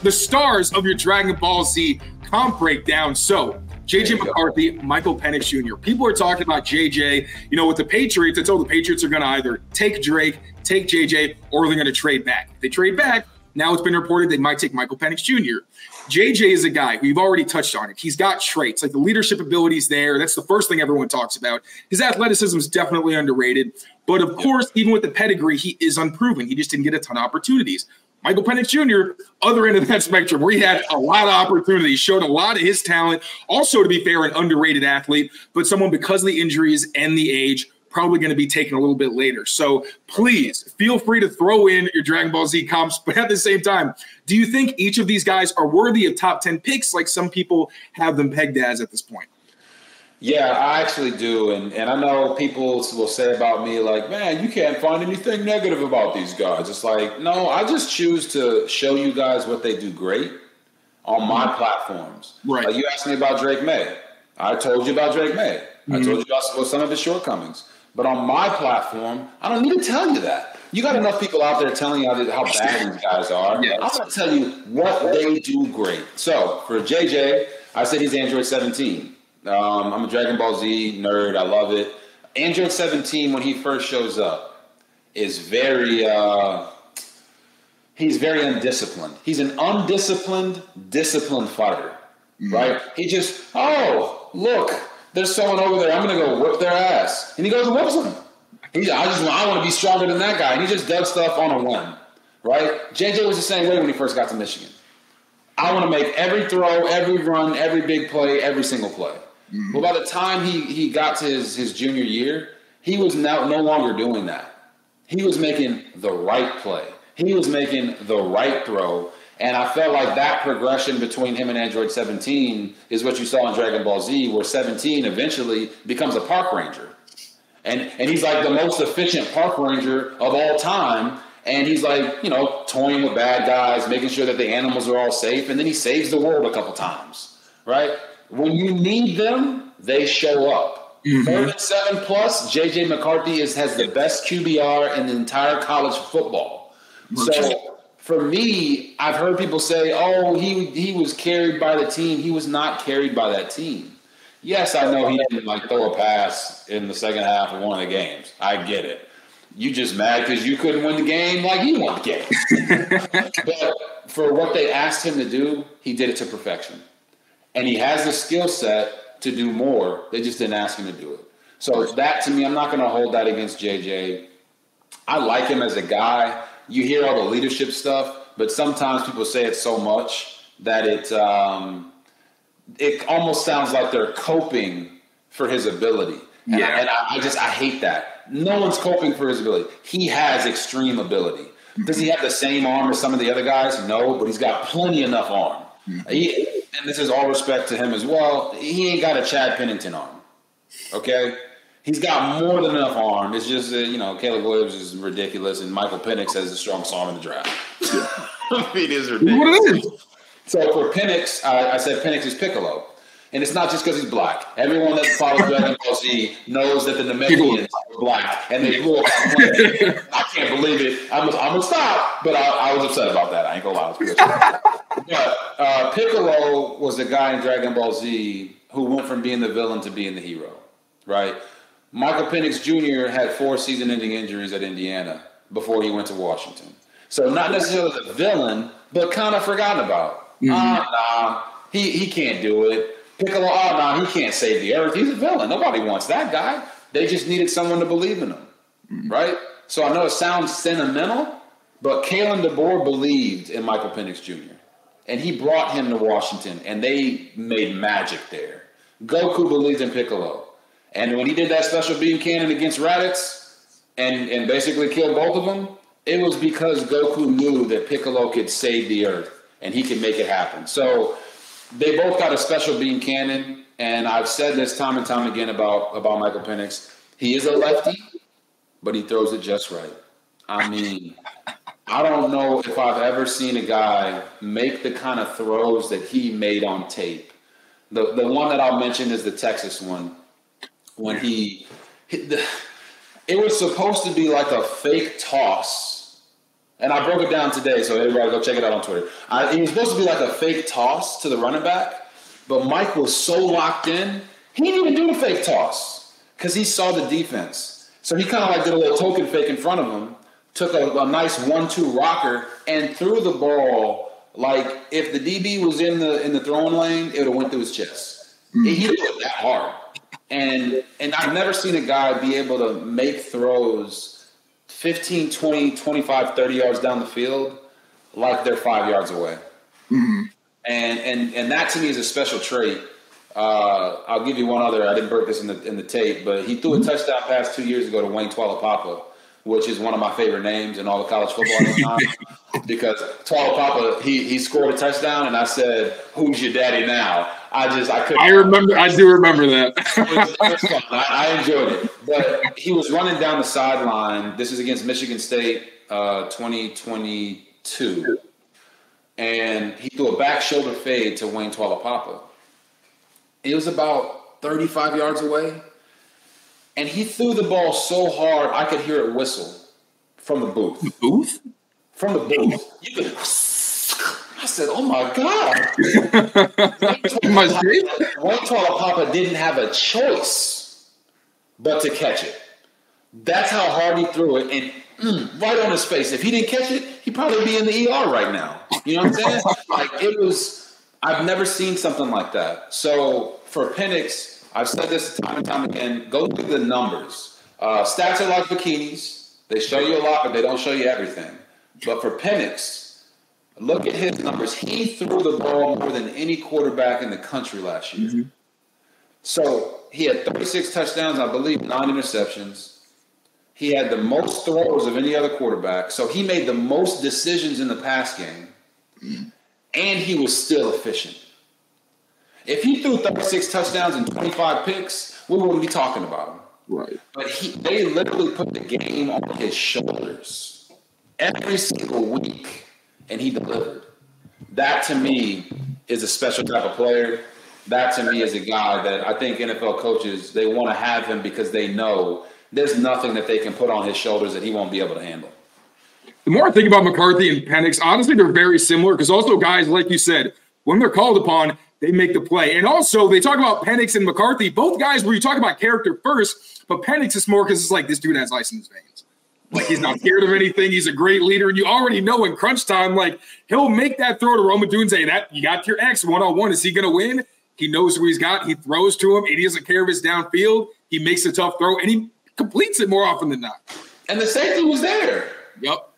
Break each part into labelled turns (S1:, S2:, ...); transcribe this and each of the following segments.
S1: the stars of your Dragon Ball Z comp breakdown. So, JJ McCarthy, Michael Penix Jr. People are talking about JJ. You know, with the Patriots, it's the Patriots are going to either take Drake, take JJ, or they're going to trade back. If they trade back, now it's been reported they might take Michael Penix Jr. JJ is a guy who you've already touched on it. He's got traits, like the leadership abilities there. That's the first thing everyone talks about. His athleticism is definitely underrated. But, of course, even with the pedigree, he is unproven. He just didn't get a ton of opportunities. Michael Penix Jr., other end of that spectrum, where he had a lot of opportunities, showed a lot of his talent. Also, to be fair, an underrated athlete, but someone, because of the injuries and the age, probably going to be taken a little bit later. So please feel free to throw in your Dragon Ball Z comps. But at the same time, do you think each of these guys are worthy of top 10 picks like some people have them pegged as at this point?
S2: Yeah, I actually do. And I know people will say about me, like, man, you can't find anything negative about these guys. It's like, no, I just choose to show you guys what they do great on my platforms.
S1: Right.
S2: Like you asked me about Drake May. I told you about Drake May. I told you about some of his shortcomings. But on my platform, I don't need to tell you that. You got enough people out there telling you how bad these guys are.
S1: Yes.
S2: I'm going to tell you what they do great. So for JJ, I said he's Android 17. I'm a Dragon Ball Z nerd. I love it. Android 17, when he first shows up, is he's very undisciplined. He's an undisciplined, disciplined fighter, right? He just, oh, look, there's someone over there. I'm going to go whip their ass. And he goes and whips them. I want to be stronger than that guy. And he just does stuff on a whim, right? JJ was the same way when he first got to Michigan. I want to make every throw, every run, every big play, every single play. Well, by the time he got to his junior year, he was no longer doing that. He was making the right play. He was making the right throw. And I felt like that progression between him and Android 17 is what you saw in Dragon Ball Z, where 17 eventually becomes a park ranger. And he's like the most efficient park ranger of all time. And he's like, you know, toying with bad guys, making sure that the animals are all safe. And then he saves the world a couple times, right? When you need them, they show up. 3rd and 7 plus, JJ McCarthy has the best QBR in the entire college football. So for me, I've heard people say, oh, he was carried by the team. He was not carried by that team. Yes, I know he didn't throw a pass in the second half of one of the games. I get it. You just mad because you couldn't win the game like he won the game. But for what they asked him to do, he did it to perfection. And he has the skill set to do more. They just didn't ask him to do it. So that, to me, I'm not going to hold that against JJ. I like him as a guy. You hear all the leadership stuff, but sometimes people say it so much that it almost sounds like they're coping for his ability. And I hate that. No one's coping for his ability. He has extreme ability. Does he have the same arm as some of the other guys? No, but he's got plenty enough arm. And this is all respect to him as well. He ain't got a Chad Pennington arm. Okay? He's got more than enough arm. It's just that, Caleb Williams is ridiculous, and Michael Penix has the strongest arm in the draft. It is ridiculous. What is it? So for Penix, I said Penix is Piccolo. And it's not just because he's black. Everyone that follows Dragon Ball Z knows that the Namekians are black, and they blew up. I can't believe it. I'm going to stop, but I was upset about that. I ain't going to lie. But Piccolo was the guy in Dragon Ball Z who went from being the villain to being the hero, right? Michael Penix Jr. had 4 season-ending injuries at Indiana before he went to Washington. So not necessarily the villain, but kind of forgotten about. He can't do it. Piccolo, he can't save the earth. He's a villain. Nobody wants that guy. They just needed someone to believe in him, right? So I know it sounds sentimental, but Kalen DeBoer believed in Michael Penix Jr., and he brought him to Washington, and they made magic there. Goku believed in Piccolo, and when he did that special beam cannon against Raditz and basically killed both of them, it was because Goku knew that Piccolo could save the earth, and he could make it happen. So they both got a special beam cannon, and I've said this time and time again about Michael Penix. He is a lefty, but he throws it just right. I mean, I don't know if I've ever seen a guy make the kind of throws that he made on tape. The one that I'll mention is the Texas one. When it was supposed to be like a fake toss And I broke it down today, so everybody go check it out on Twitter. It was supposed to be like a fake toss to the running back, but Mike was so locked in, he didn't even do the fake toss because he saw the defense. So he kind of like did a little token fake in front of him, took a nice 1-2 rocker, and threw the ball like if the DB was in the throwing lane, it would have went through his chest. He threw it that hard. And I've never seen a guy be able to make throws 15, 20, 25, 30 yards down the field like they're 5 yards away. Mm-hmm. And that to me is a special trait. I'll give you one other. I didn't break this in the tape, but he threw a touchdown pass 2 years ago to Wayne Tualapapa, which is one of my favorite names in all of college football at the time. Because Tualapapa, he scored a touchdown, and I said, "Who's your daddy now?" I couldn't.
S1: I do remember that.
S2: It was fun. I enjoyed it. But he was running down the sideline. This is against Michigan State, 2022. And he threw a back shoulder fade to Wayne Tualapapa. It was about 35 yards away. And he threw the ball so hard, I could hear it whistle from the booth.
S1: The booth?
S2: From the booth. You could. I said, "Oh my God!" Wayne Tualapapa didn't have a choice but to catch it. That's how hard he threw it, and right on his face. If he didn't catch it, he'd probably be in the ER right now. You know what I'm saying? Like it was. I've never seen something like that. So for Penix, I've said this time and time again. Go through the numbers. Stats are like bikinis. They show you a lot, but they don't show you everything. But for Penix, look at his numbers. He threw the ball more than any quarterback in the country last year. Mm-hmm. So he had 36 touchdowns, I believe 9 interceptions. He had the most throws of any other quarterback. So he made the most decisions in the pass game. Mm-hmm. And he was still efficient. If he threw 36 touchdowns and 25 picks, we wouldn't be talking about him.
S1: Right.
S2: But they literally put the game on his shoulders every single week, and he delivered. That, to me, is a special type of player. That, to me, is a guy that I think NFL coaches, they want to have him because they know there's nothing that they can put on his shoulders that he won't be able to handle.
S1: The more I think about McCarthy and Penix, honestly, they're very similar because also guys, like you said, when they're called upon, they make the play. And also, they talk about Penix and McCarthy, both guys where you talk about character first, but Penix is more because it's like this dude has ice in his veins. Like, he's not scared of anything. He's a great leader. And you already know in crunch time, like, he'll make that throw to Rome Odunze, say, that you got your X one-on-one. Is he going to win? He knows who he's got. He throws to him. He doesn't care if it's downfield. He makes a tough throw, and he completes it more often than not.
S2: And the safety was there.
S1: Yep.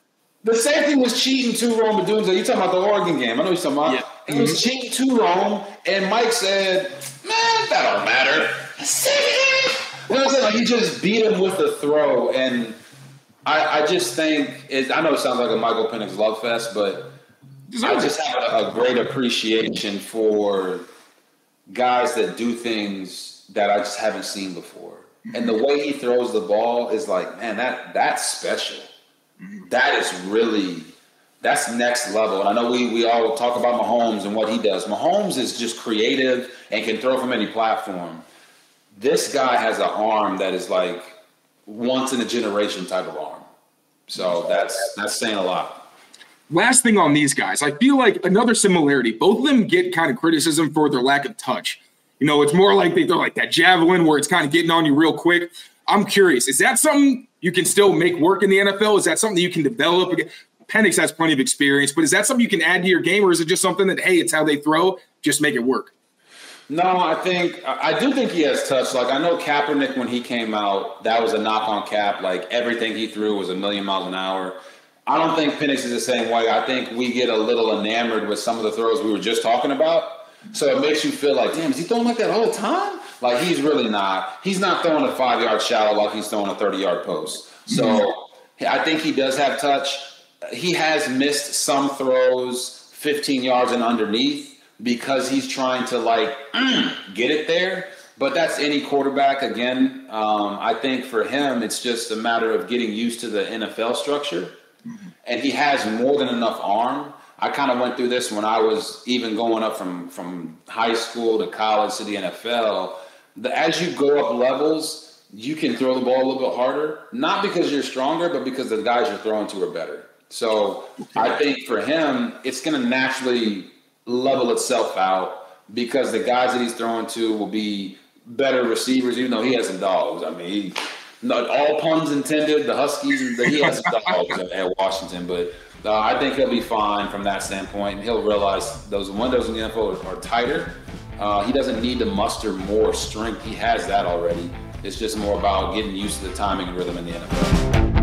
S2: The safety was cheating to Rome Odunze. You're talking about the Oregon game. I know you're talking about. Yeah. He was cheating to Rome, and Mike said, "Man, that don't matter." You know what I'm saying? Like, he just beat him with the throw, and I just think I know it sounds like a Michael Penix love fest, but I just have a great appreciation for guys that do things that I just haven't seen before. And the way he throws the ball is like, man, that's special. That is really – that's next level. And I know we all talk about Mahomes and what he does. Mahomes is just creative and can throw from any platform. This guy has an arm that is like once-in-a-generation type of arm. So that's saying a lot.
S1: Last thing on these guys, I feel like another similarity. Both of them get kind of criticism for their lack of touch. You know, it's more like they're like that javelin where it's kind of getting on you real quick. I'm curious, is that something you can still make work in the NFL? Is that something you can develop? Penix has plenty of experience, but is that something you can add to your game, or is it just something that, hey, it's how they throw, just make it work?
S2: No, I do think he has touch. Like, I know Kaepernick, when he came out, that was a knock on Cap. Like, everything he threw was 1,000,000 miles an hour. I don't think Penix is the same way. I think we get a little enamored with some of the throws we were just talking about. So it makes you feel like, damn, is he throwing like that all the time? Like, he's really not. He's not throwing a 5-yard shallow like he's throwing a 30-yard post. So I think he does have touch. He has missed some throws 15 yards and underneath because he's trying to, like, get it there. But that's any quarterback. Again, I think for him it's just a matter of getting used to the NFL structure. And he has more than enough arm. I kind of went through this when I was even going up from high school to college to the NFL. As you go up levels, you can throw the ball a little bit harder, not because you're stronger, but because the guys you're throwing to are better. So I think for him, it's going to naturally level itself out because the guys that he's throwing to will be better receivers, even though he has some dogs. I mean, not all puns intended, the Huskies, he has some dogs at Washington, but I think he'll be fine from that standpoint, and he'll realize those windows in the NFL are tighter. He doesn't need to muster more strength. He has that already. It's just more about getting used to the timing and rhythm in the NFL.